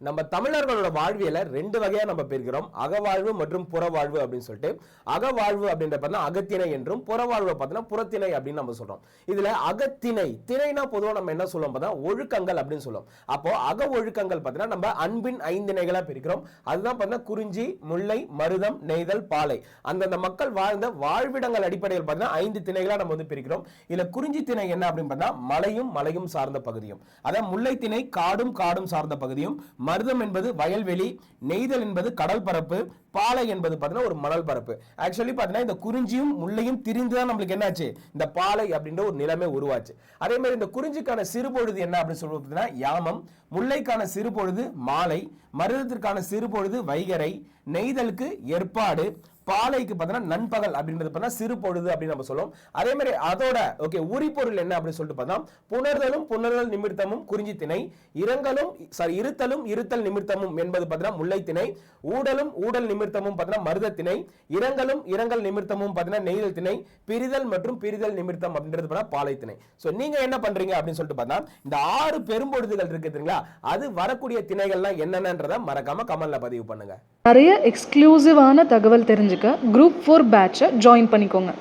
நம்ம தமிழர்களோட வாழ்வியல ரெண்டு வகையா நம்ம பிரிக்கிறோம். அகவாழ்வு மற்றும் புறவாழ்வு அப்படின்னு சொல்லிட்டு. அகவாழ்வு அப்படின்ற பார்த்தா அகத்திணை என்றும், புறவாழ்வு பார்த்தா புறத்திணை அப்படின்னு நம்ம சொல்றோம். இதுல அகத்திணை, திணைனா பொதுவாக நம்ம என்ன சொல்லுவோம் பார்த்தா ஒழுக்கங்கள் அப்படின்னு சொல்லுவோம். அப்போ அக ஒழுக்கங்கள் பார்த்தீங்கன்னா நம்ம அன்பின் ஐந்திணைகளா பிரிக்கிறோம். அதுதான் பார்த்தீங்கன்னா குறிஞ்சி, முல்லை, மருதம், நெய்தல், பாலை. அந்தந்த மக்கள் வாழ்ந்த வாழ்விடங்கள் அடிப்படையில் பார்த்தீங்கன்னா 5 திணைகளா நம்ம வந்து பிரிக்கிறோம். இதுல குறிஞ்சி திணை என்ன அப்படின்னு பார்த்தா மலையும் மலையும் சார்ந்த பகுதியும், அதான் முல்லை திணை காடும் காடும் சார்ந்த பகுதியும், மருதம் என்பது வயல்வெளி, நெய்தல் என்பது கடல் பரப்பு, பாலை என்பது பார்த்தீங்கன்னா ஒரு மணல் பரப்பு. ஆக்சுவலி பார்த்தீங்கன்னா இந்த குறிஞ்சியும் முல்லையும் திரிந்துதான் நம்மளுக்கு என்னாச்சு இந்த பாலை அப்படின்ற ஒரு நிலைமை உருவாச்சு. அதே மாதிரி இந்த குறிஞ்சிக்கான சிறுபொழுது என்ன அப்படின்னு சொல்றது யாமம், முல்லைக்கான சிறுபொழுது மாலை, மருதத்திற்கான சிறுபொழுது வைகரை, நெய்தலுக்கு ஏற்பாடு, பாலைக்கு பார்த்தீங்கன்னா நண்பகல் அப்படின்றது பார்த்தா சிறு பொழுது அப்படின்னு நம்ம சொல்லுவோம். அதே மாதிரி அதோட ஓகே உரிப்பொருள் என்ன அப்படின்னு சொல்லிட்டு பார்த்தா புணர்தலும் புணர்தல் நிமித்தமும் குறிஞ்சி திணை, இருத்தலும் இருத்தல் நிமித்தமும் என்பது பார்த்தீங்கன்னா முல்லை திணை, ஊடலும் ஊடல் நிமித்தமும் பார்த்தீங்கன்னா மருத திணை, இரங்கலும் இரங்கல் நிமித்தமும் பார்த்தீங்கன்னா நெய்தல் திணை, பிரிதல் மற்றும் பிரிதல் நிமித்தம் அப்படின்றது பார்த்தா பாலை திணை. ஸோ நீங்க என்ன பண்றீங்க அப்படின்னு சொல்லிட்டு பார்த்தா இந்த 6 பெரும்பொழுதுகள் இருக்குதுங்களா, அது வரக்கூடிய திணைகள்லாம் என்னென்னன்றதை மறக்காம கமெண்ட்ல பதிவு பண்ணுங்க. நிறைய எக்ஸ்க்ளூசிவான தகவல் தெரிஞ்சுக்க Group 4 பேட்சை ஜாயின் பண்ணிக்கோங்க.